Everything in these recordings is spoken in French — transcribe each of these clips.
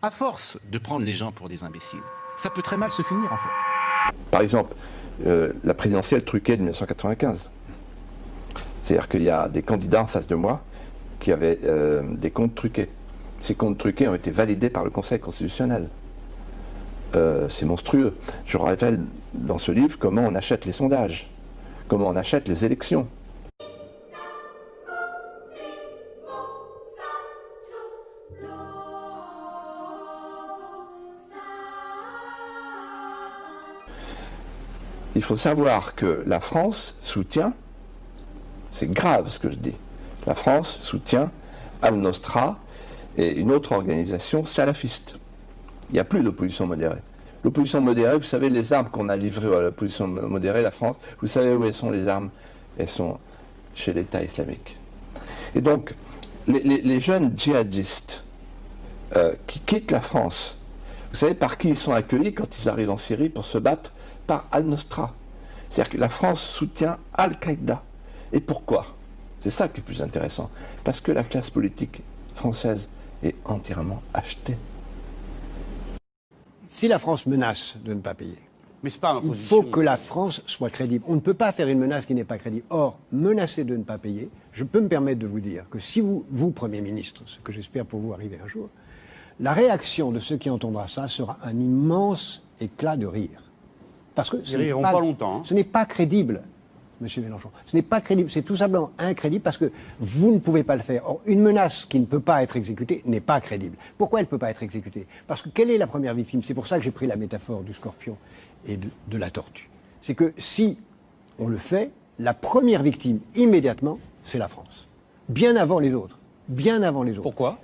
À force de prendre les gens pour des imbéciles, ça peut très mal se finir en fait. Par exemple, la présidentielle truquée de 1995. C'est-à-dire qu'il y a des candidats en face de moi qui avaient des comptes truqués. Ces comptes truqués ont été validés par le Conseil constitutionnel. C'est monstrueux. Je révèle dans ce livre comment on achète les sondages, comment on achète les élections. Il faut savoir que la France soutient, c'est grave ce que je dis, la France soutient Al-Nosra et une autre organisation salafiste. Il n'y a plus d'opposition modérée. L'opposition modérée, vous savez, les armes qu'on a livrées à l'opposition modérée, la France, vous savez où elles sont les armes? Elles sont chez l'État islamique. Et donc, les jeunes djihadistes qui quittent la France, vous savez par qui ils sont accueillis quand ils arrivent en Syrie pour se battre? Par Al-Nosra. C'est-à-dire que la France soutient Al-Qaïda. Et pourquoi? C'est ça qui est plus intéressant. Parce que la classe politique française est entièrement achetée. Si la France menace de ne pas payer, mais pas il faut que la France soit crédible. On ne peut pas faire une menace qui n'est pas crédible. Or, menacer de ne pas payer, je peux me permettre de vous dire que si vous Premier ministre, ce que j'espère pour vous arriver un jour, la réaction de ceux qui entendront ça sera un immense éclat de rire. Parce que ce n'est pas crédible, Monsieur Mélenchon. Ce n'est pas crédible, c'est tout simplement incrédible parce que vous ne pouvez pas le faire. Or, une menace qui ne peut pas être exécutée n'est pas crédible. Pourquoi elle ne peut pas être exécutée? Parce que quelle est la première victime? C'est pour ça que j'ai pris la métaphore du scorpion et de la tortue. C'est que si on le fait, la première victime, immédiatement, c'est la France. Bien avant les autres. Bien avant les autres. Pourquoi?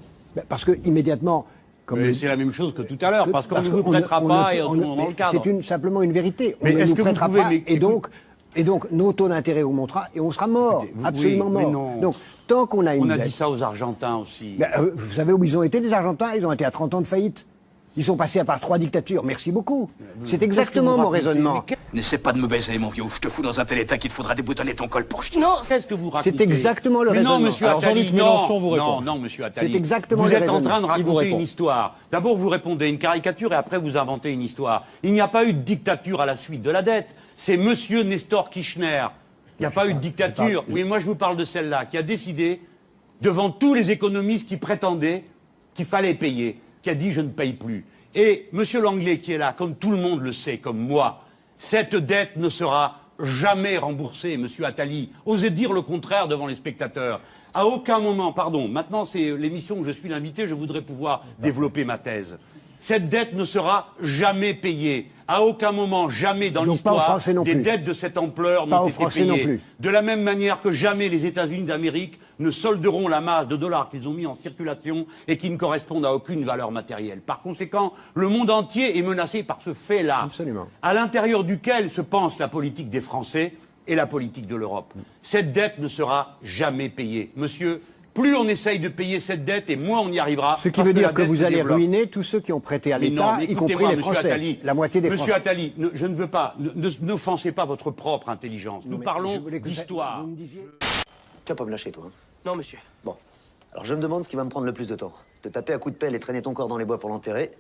Parce que, immédiatement... C'est la même chose que tout à l'heure, parce qu'on ne vous prêtera pas et on dans le cadre. C'est simplement une vérité. On mais ne nous prêtera pas et donc nos taux d'intérêt augmentera et on sera mort, absolument mort. Donc tant qu'on a une dette... On a dit ça aux Argentins aussi. Vous savez où ils ont été les Argentins? Ils ont été à 30 ans de faillite. Ils sont passés par 3 dictatures. Merci beaucoup. C'est exactement mon raisonnement. N'essaie pas de me baiser, mon vieux. Je te fous dans un tel état qu'il te faudra déboutonner ton col pour Non, c'est ce que vous racontez. C'est exactement le raisonnement. Non, monsieur Attali, non, monsieur Attali. C'est exactement vous le êtes raisonnement. en train de raconter une histoire. D'abord, vous répondez une caricature et après, vous inventez une histoire. Il n'y a pas eu de dictature à la suite de la dette. C'est monsieur Nestor Kirchner. Il n'y a pas eu de dictature. Oui, moi, je vous parle de celle-là, qui a décidé, devant tous les économistes qui prétendaient qu'il fallait payer, qui a dit « je ne paye plus ». Et M. Langlais qui est là, comme tout le monde le sait, comme moi, cette dette ne sera jamais remboursée, M. Attali. Osez dire le contraire devant les spectateurs. À aucun moment, pardon, maintenant c'est l'émission où je suis l'invité, je voudrais pouvoir développer ma thèse. Cette dette ne sera jamais payée. À aucun moment, jamais dans l'histoire, des dettes de cette ampleur n'ont été payées. De la même manière que jamais les États-Unis d'Amérique ne solderont la masse de dollars qu'ils ont mis en circulation et qui ne correspondent à aucune valeur matérielle. Par conséquent, le monde entier est menacé par ce fait-là, à l'intérieur duquel se pense la politique des Français et la politique de l'Europe. Cette dette ne sera jamais payée. Monsieur, plus on essaye de payer cette dette et moins on y arrivera. Ce qui veut dire que vous allez ruiner tous ceux qui ont prêté à l'État, y compris les Français. Attali, la moitié des Français. Monsieur Attali, je ne veux pas, n'offensez pas votre propre intelligence. Nous parlons d'histoire. Tu vas pas me lâcher, toi, hein? Non, monsieur. Bon. Alors je me demande ce qui va me prendre le plus de temps. Te taper à coups de pelle et traîner ton corps dans les bois pour l'enterrer,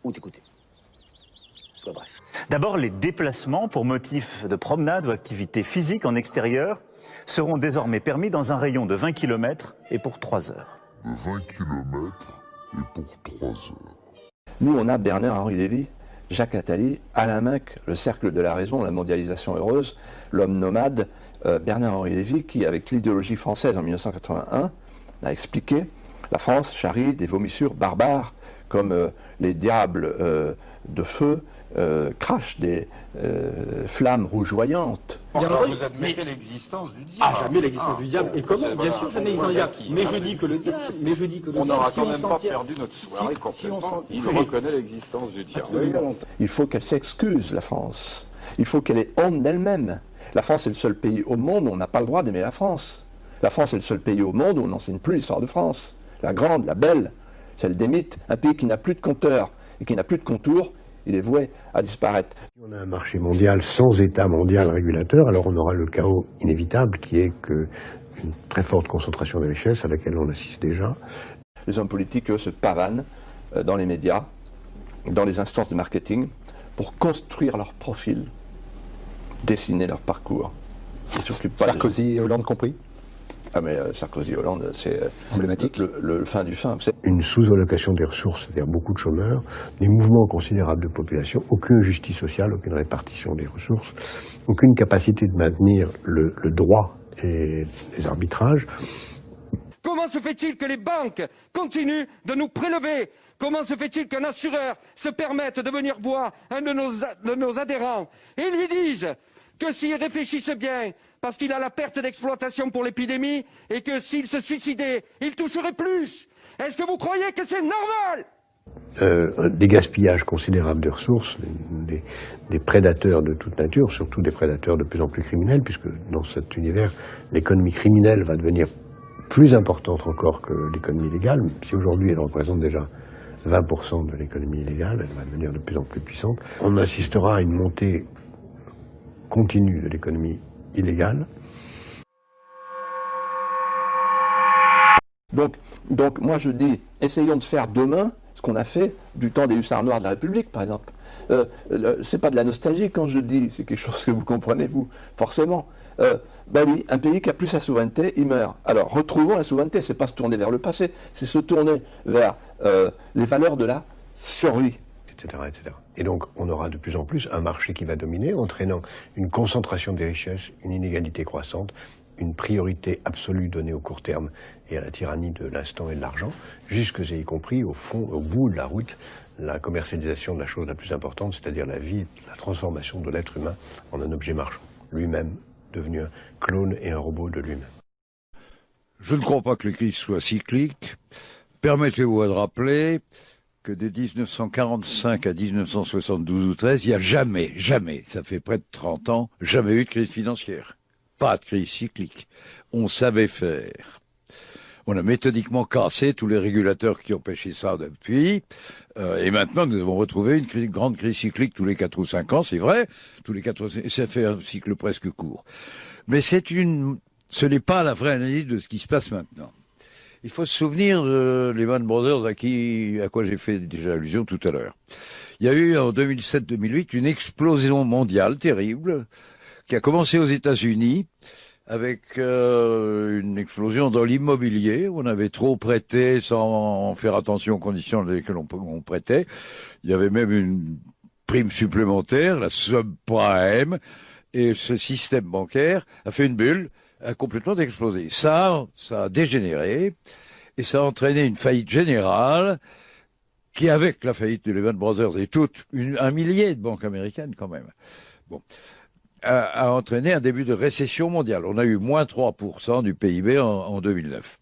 ou t'écouter. Sois bref. D'abord, les déplacements pour motifs de promenade ou activité physique en extérieur seront désormais permis dans un rayon de 20 km et pour 3 heures. De 20 km et pour 3 heures. Nous, on a Bernard-Henri Lévy, Jacques Attali, Alain Minc, le cercle de la raison, la mondialisation heureuse, l'homme nomade, Bernard-Henri Lévy, qui, avec l'idéologie française en 1981, a expliqué la France charrie des vomissures barbares, comme les diables de feu crachent des flammes rougeoyantes. Alors vous admettez l'existence du diable? Ah, jamais l'existence du diable. Et comment? Bien sûr, jamais l'existence du diable. Mais je dis que le diable, on n'aura quand même pas perdu notre soirée complètement. Il reconnaît l'existence du diable. Il faut qu'elle s'excuse, la France. Il faut qu'elle ait honte d'elle-même. La France est le seul pays au monde où on n'a pas le droit d'aimer la France. La France est le seul pays au monde où on n'enseigne plus l'histoire de France. La grande, la belle, celle des mythes. Un pays qui n'a plus de compteur et qui n'a plus de contour, il est voué à disparaître. Si on a un marché mondial sans État mondial régulateur, alors on aura le chaos inévitable qui est une très forte concentration des richesses à laquelle on assiste déjà. Les hommes politiques, eux, se pavanent dans les médias, dans les instances de marketing, pour construire leur profil, dessiner leur parcours. Sarkozy et Hollande compris? Ah mais Sarkozy et Hollande, c'est emblématique. Le fin du fin. Une sous-allocation des ressources, c'est-à-dire beaucoup de chômeurs, des mouvements considérables de population, aucune justice sociale, aucune répartition des ressources, aucune capacité de maintenir le droit et les arbitrages. Comment se fait-il que les banques continuent de nous prélever? Comment se fait-il qu'un assureur se permette de venir voir un de nos adhérents et lui dise que s'il réfléchisse bien, parce qu'il a la perte d'exploitation pour l'épidémie, et que s'il se suicidait, il toucherait plus? Est-ce que vous croyez que c'est normal? Des gaspillages considérables de ressources, des prédateurs de toute nature, surtout des prédateurs de plus en plus criminels, puisque dans cet univers, l'économie criminelle va devenir plus importante encore que l'économie légale. Si aujourd'hui elle représente déjà 20% de l'économie illégale, elle va devenir de plus en plus puissante. On assistera à une montée continue de l'économie illégale. Donc moi je dis, essayons de faire demain ce qu'on a fait du temps des hussards noirs de la République, par exemple. C'est pas de la nostalgie quand je dis, c'est quelque chose que vous comprenez, vous, forcément. Ben oui, un pays qui a plus sa souveraineté, il meurt. Alors, retrouvons la souveraineté, c'est pas se tourner vers le passé, c'est se tourner vers les valeurs de la survie. Etc., etc. Et donc, on aura de plus en plus un marché qui va dominer, entraînant une concentration des richesses, une inégalité croissante, une priorité absolue donnée au court terme et à la tyrannie de l'instant et de l'argent, jusque et y compris, au fond, au bout de la route, la commercialisation de la chose la plus importante, c'est-à-dire la vie, la transformation de l'être humain en un objet marchand, lui-même devenu un clone et un robot de lui-même. Je ne crois pas que les crises soient cycliques. Permettez-moi de rappeler que de 1945 à 1972 ou 13, il n'y a jamais, ça fait près de 30 ans, jamais eu de crise financière. Pas de crise cyclique. On savait faire. On a méthodiquement cassé tous les régulateurs qui empêchaient ça depuis. Et maintenant, nous avons retrouvé une grande crise cyclique tous les 4 ou 5 ans, c'est vrai. Tous les 4 ou 5 ans, ça fait un cycle presque court. Mais ce n'est pas la vraie analyse de ce qui se passe maintenant. Il faut se souvenir de Lehman Brothers à quoi j'ai fait déjà allusion tout à l'heure. Il y a eu en 2007-2008 une explosion mondiale terrible qui a commencé aux États-Unis avec une explosion dans l'immobilier. On avait trop prêté sans faire attention aux conditions dans lesquelles on prêtait. Il y avait même une prime supplémentaire, la subprime, et ce système bancaire a fait une bulle, a complètement explosé. Ça a dégénéré et ça a entraîné une faillite générale qui, avec la faillite de Lehman Brothers et un millier de banques américaines quand même, a entraîné un début de récession mondiale. On a eu moins 3% du PIB en 2009.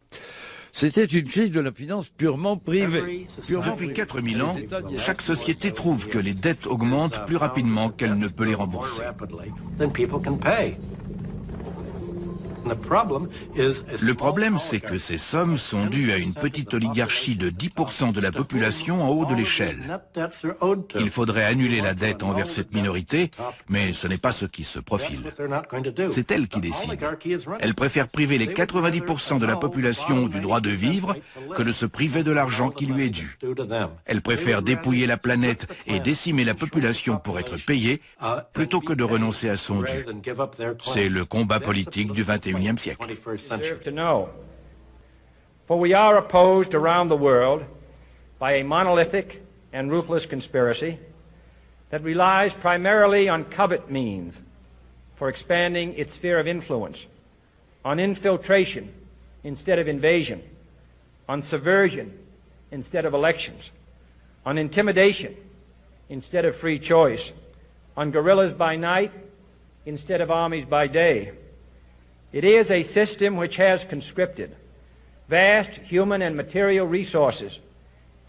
C'était une crise de la finance purement privée. Depuis 4000 ans, chaque société trouve que les dettes augmentent plus rapidement qu'elle ne peut les rembourser. Le problème, c'est que ces sommes sont dues à une petite oligarchie de 10% de la population en haut de l'échelle. Il faudrait annuler la dette envers cette minorité, mais ce n'est pas ce qui se profile. C'est elle qui décide. Elle préfère priver les 90% de la population du droit de vivre que de se priver de l'argent qui lui est dû. Elle préfère dépouiller la planète et décimer la population pour être payée plutôt que de renoncer à son dû. C'est le combat politique du XXIe siècle. For we are opposed around the world by a monolithic and ruthless conspiracy that relies primarily on covert means for expanding its sphere of influence, on infiltration instead of invasion, on subversion instead of elections, on intimidation instead of free choice, on guerrillas by night instead of armies by day. It is a system which has conscripted vast human and material resources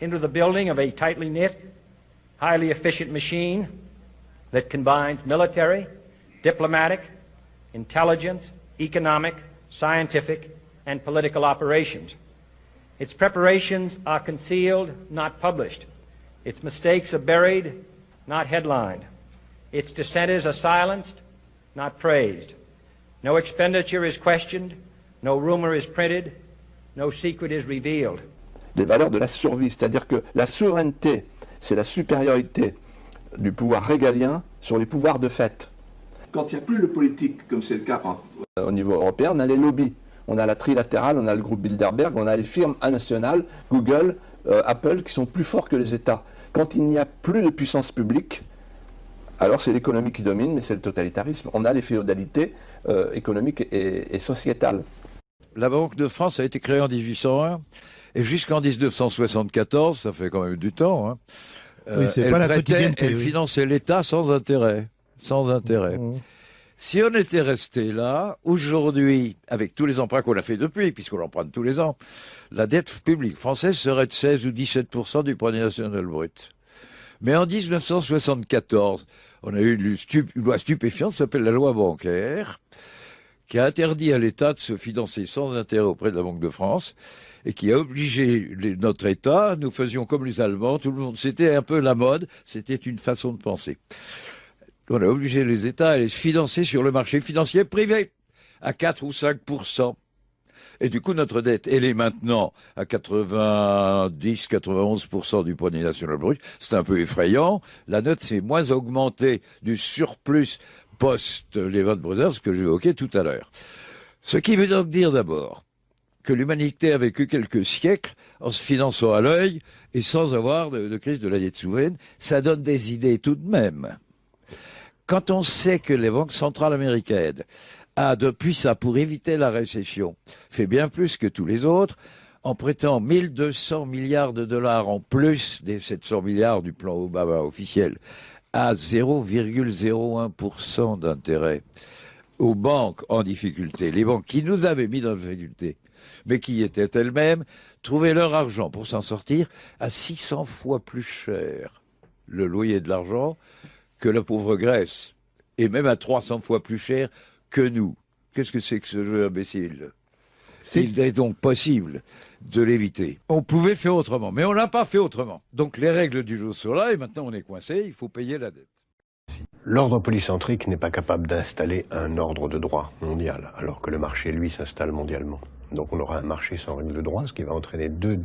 into the building of a tightly knit, highly efficient machine that combines military, diplomatic, intelligence, economic, scientific, and political operations. Its preparations are concealed, not published. Its mistakes are buried, not headlined. Its dissenters are silenced, not praised. No expenditure is questioned, no rumor is printed, no secret is revealed. des valeurs de la survie. C'est-à-dire que la souveraineté, c'est la supériorité du pouvoir régalien sur les pouvoirs de fait. Quand il n'y a plus le politique, comme c'est le cas au niveau européen, on a les lobbies. On a la trilatérale, on a le groupe Bilderberg, on a les firmes nationales, Google, Apple, qui sont plus forts que les États. Quand il n'y a plus de puissance publique, alors c'est l'économie qui domine, mais c'est le totalitarisme. On a les féodalités économiques et sociétales. La Banque de France a été créée en 1801 et jusqu'en 1974, ça fait quand même du temps, hein, oui, c'est pas la quotidienneté, elle finançait l'État sans intérêt. Sans intérêt. Si on était resté là, aujourd'hui, avec tous les emprunts qu'on a fait depuis, puisqu'on emprunte tous les ans, la dette publique française serait de 16 ou 17% du produit national brut. Mais en 1974, on a eu une loi stupéfiante, qui s'appelle la loi bancaire, qui a interdit à l'État de se financer sans intérêt auprès de la Banque de France, et qui a obligé notre État, nous faisions comme les Allemands, tout le monde, c'était un peu la mode, c'était une façon de penser. On a obligé les États à aller se financer sur le marché financier privé à 4 ou 5%. Et du coup, notre dette, elle est maintenant à 90-91% du produit national brut. C'est un peu effrayant. La note s'est moins augmentée du surplus post-Lehman Brothers que j'évoquais tout à l'heure. Ce qui veut donc dire d'abord que l'humanité a vécu quelques siècles en se finançant à l'œil et sans avoir de crise de la dette souveraine. Ça donne des idées tout de même. Quand on sait que les banques centrales américaines a, depuis ça, pour éviter la récession, fait bien plus que tous les autres, en prêtant 1200 milliards de dollars en plus des 700 milliards du plan Obama officiel, à 0,01% d'intérêt aux banques en difficulté, les banques qui nous avaient mis dans la difficulté, mais qui étaient elles-mêmes, trouvaient leur argent pour s'en sortir à 600 fois plus cher le loyer de l'argent que la pauvre Grèce, et même à 300 fois plus cher que nous. Qu'est-ce que c'est que ce jeu imbécile? Il est donc possible de l'éviter. On pouvait faire autrement, mais on n'a pas fait autrement. Donc les règles du jeu sont là, et maintenant on est coincé, il faut payer la dette. L'ordre polycentrique n'est pas capable d'installer un ordre de droit mondial, alors que le marché, lui, s'installe mondialement. Donc on aura un marché sans règles de droit, ce qui va entraîner deux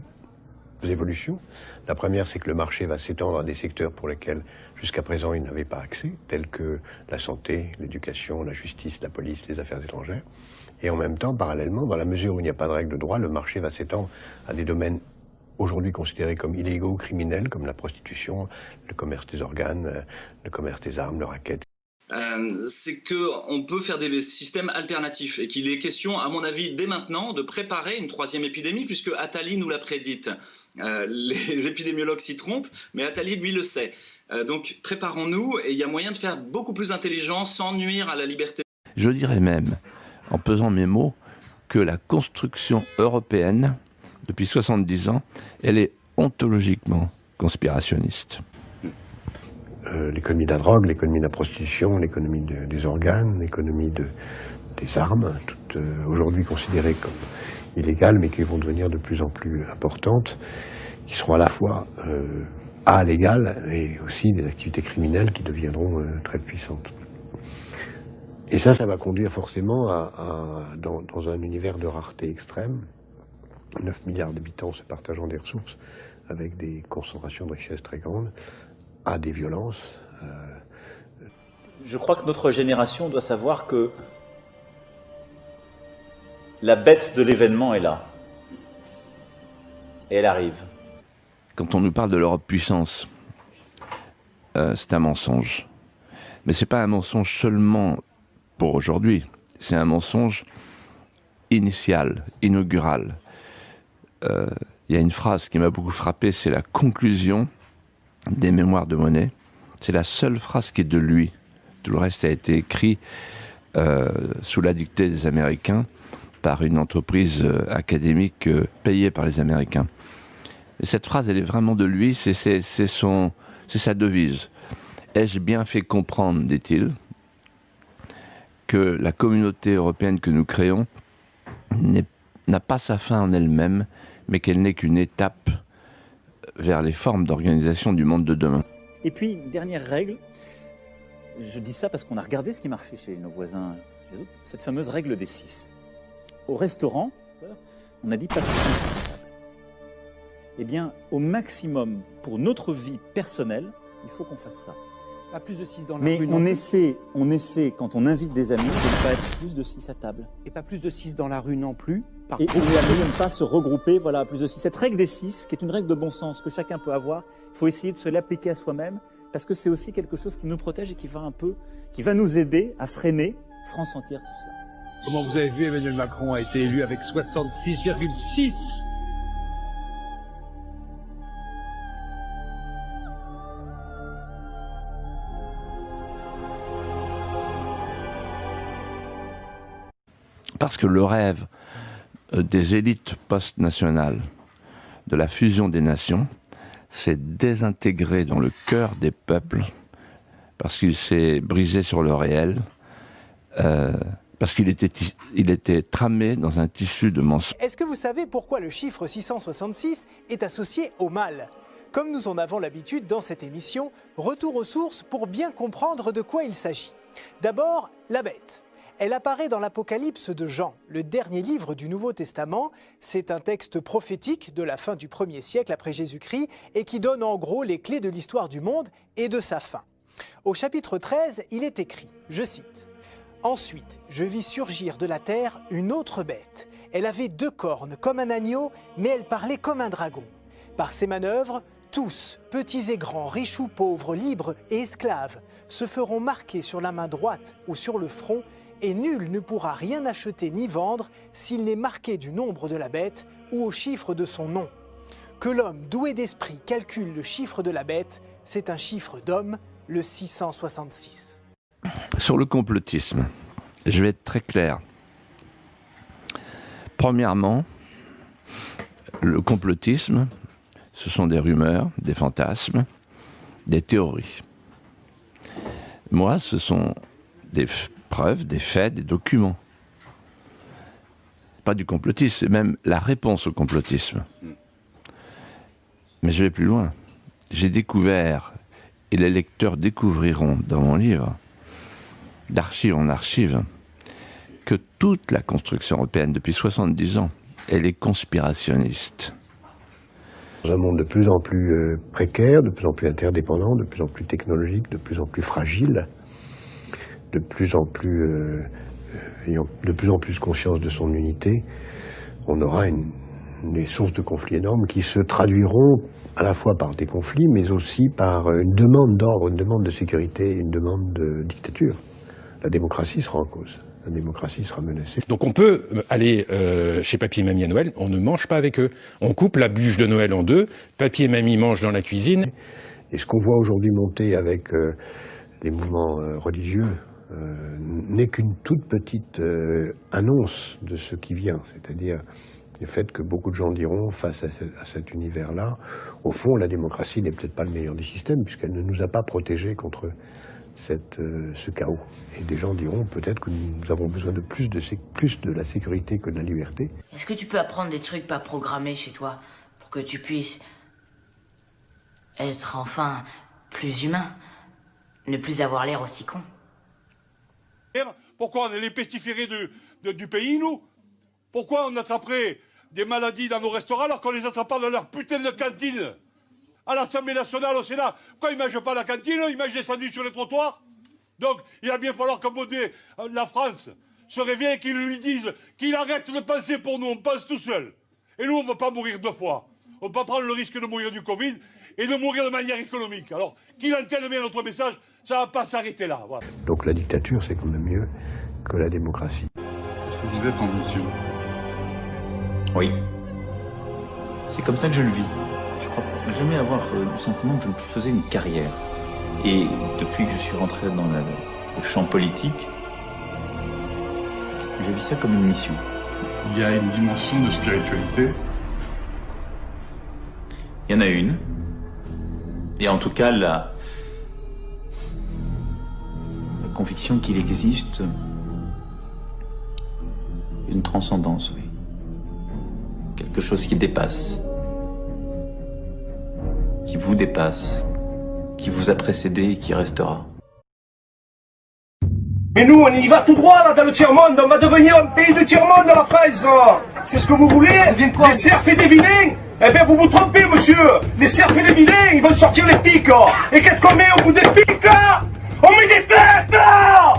évolutions. La première, c'est que le marché va s'étendre à des secteurs pour lesquels jusqu'à présent il n'avait pas accès, tels que la santé, l'éducation, la justice, la police, les affaires étrangères. Et en même temps, parallèlement, dans la mesure où il n'y a pas de règles de droit, le marché va s'étendre à des domaines aujourd'hui considérés comme illégaux ou criminels, comme la prostitution, le commerce des organes, le commerce des armes, le racket. C'est qu'on peut faire des systèmes alternatifs et qu'il est question, à mon avis, dès maintenant, de préparer une troisième épidémie, puisque Attali nous l'a prédite. Les épidémiologues s'y trompent, mais Attali, lui, le sait. Donc préparons-nous, et il y a moyen de faire beaucoup plus intelligent sans nuire à la liberté. Je dirais même, en pesant mes mots, que la construction européenne, depuis 70 ans, elle est ontologiquement conspirationniste. L'économie de la drogue, l'économie de la prostitution, l'économie des organes, l'économie des armes, toutes aujourd'hui considérées comme illégales, mais qui vont devenir de plus en plus importantes, qui seront à la fois légales et aussi des activités criminelles qui deviendront très puissantes. Et ça va conduire forcément dans un univers de rareté extrême, 9 milliards d'habitants se partageant des ressources, avec des concentrations de richesses très grandes, à des violences. Je crois que notre génération doit savoir que la bête de l'événement est là. Et elle arrive. Quand on nous parle de l'Europe puissance, c'est un mensonge. Mais c'est pas un mensonge seulement pour aujourd'hui. C'est un mensonge initial, inaugural. Il y a une phrase qui m'a beaucoup frappé, c'est la conclusion des Mémoires de Monnet. C'est la seule phrase qui est de lui. Tout le reste a été écrit sous la dictée des Américains par une entreprise académique payée par les Américains. Et cette phrase, elle est vraiment de lui, c'est sa devise. Ai-je bien fait comprendre, dit-il, que la communauté européenne que nous créons n'a pas sa fin en elle-même, mais qu'elle n'est qu'une étape vers les formes d'organisation du monde de demain. Et puis, une dernière règle, je dis ça parce qu'on a regardé ce qui marchait chez nos voisins, les autres, cette fameuse règle des 6. Au restaurant, on a dit pas de eh bien, au maximum, pour notre vie personnelle, il faut qu'on fasse ça. Pas plus de 6 dans la Mais rue. on essaie, quand on invite des amis, de ne pas être plus de 6 à table. Et pas plus de 6 dans la rue non plus. Et on ne pas se regrouper, voilà, à plus de 6. Cette règle des 6, qui est une règle de bon sens que chacun peut avoir, il faut essayer de se l'appliquer à soi-même, parce que c'est aussi quelque chose qui nous protège et qui va nous aider à freiner France entière tout cela. Comment vous avez vu, Emmanuel Macron a été élu avec 66,6%. Parce que le rêve des élites post-nationales de la fusion des nations s'est désintégré dans le cœur des peuples parce qu'il s'est brisé sur le réel, parce qu'il était tramé dans un tissu de mensonges. Est-ce que vous savez pourquoi le chiffre 666 est associé au mal ? Comme nous en avons l'habitude dans cette émission, retour aux sources pour bien comprendre de quoi il s'agit. D'abord, la bête. Elle apparaît dans l'Apocalypse de Jean, le dernier livre du Nouveau Testament. C'est un texte prophétique de la fin du 1er siècle après Jésus-Christ et qui donne en gros les clés de l'histoire du monde et de sa fin. Au chapitre 13, il est écrit, je cite, « Ensuite, je vis surgir de la terre une autre bête. Elle avait 2 cornes comme un agneau, mais elle parlait comme un dragon. Par ses manœuvres, tous, petits et grands, riches ou pauvres, libres et esclaves, se feront marquer sur la main droite ou sur le front, et nul ne pourra rien acheter ni vendre s'il n'est marqué du nombre de la bête ou au chiffre de son nom. Que l'homme doué d'esprit calcule le chiffre de la bête, c'est un chiffre d'homme, le 666. » Sur le complotisme, je vais être très clair. Premièrement, le complotisme, ce sont des rumeurs, des fantasmes, des théories. Moi, ce sont des preuves, des faits, des documents. C'est pas du complotisme, c'est même la réponse au complotisme. Mais je vais plus loin. J'ai découvert, et les lecteurs découvriront dans mon livre, d'archive en archive, que toute la construction européenne depuis 70 ans, elle est conspirationniste. Dans un monde de plus en plus précaire, de plus en plus interdépendant, de plus en plus technologique, de plus en plus fragile, de plus en plus ayant de plus en plus conscience de son unité, on aura des sources de conflits énormes qui se traduiront à la fois par des conflits, mais aussi par une demande d'ordre, une demande de sécurité, une demande de dictature. La démocratie sera en cause. La démocratie sera menacée. Donc on peut aller chez Papy et Mamie à Noël, on ne mange pas avec eux. On coupe la bûche de Noël en 2, Papy et Mamie mangent dans la cuisine. Et ce qu'on voit aujourd'hui monter avec les mouvements religieux n'est qu'une toute petite annonce de ce qui vient. C'est-à-dire le fait que beaucoup de gens diront, face à cet univers-là, au fond, la démocratie n'est peut-être pas le meilleur des systèmes, puisqu'elle ne nous a pas protégés contre ce chaos. Et des gens diront peut-être que nous avons besoin de plus de la sécurité que de la liberté. Est-ce que tu peux apprendre des trucs pas programmés chez toi pour que tu puisses être enfin plus humain, ne plus avoir l'air aussi con? Pourquoi on est les pestiférés du pays, nous? Pourquoi on attraperait des maladies dans nos restaurants alors qu'on les attrape pas dans leur putain de cantine? À l'Assemblée nationale, au Sénat, pourquoi ils ne mangent pas la cantine? Ils mangent des sandwichs sur les trottoirs. Donc, il va bien falloir qu'un modèle, la France, se réveille et qu'il lui dise qu'il arrête de penser pour nous, on pense tout seul. Et nous, on ne va pas mourir 2 fois. On ne va pas prendre le risque de mourir du Covid et de mourir de manière économique. Alors, qu'il entende bien notre message, ça ne va pas s'arrêter là. Voilà. Donc la dictature, c'est quand même mieux que la démocratie. Est-ce que vous êtes en mission? Oui. C'est comme ça que je le vis. Je crois jamais avoir le sentiment que je faisais une carrière. Et depuis que je suis rentré dans le champ politique, je vis ça comme une mission. Il y a une dimension de spiritualité? Il y en a une. Et en tout cas, la conviction qu'il existe une transcendance, oui. Quelque chose qui dépasse. Qui vous dépasse, qui vous a précédé et qui restera. Mais nous, on y va tout droit là dans le tiers-monde, on va devenir un pays de tiers-monde, la France. C'est ce que vous voulez? Des cerfs et des vilains? Eh bien, vous vous trompez, monsieur. Les serpes et les vilains, ils veulent sortir les pics. Et qu'est-ce qu'on met au bout des pics, là? On met des têtes, là!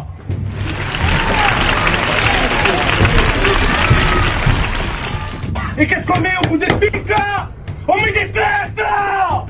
Et qu'est-ce qu'on met au bout des pics, là? On met des têtes, là!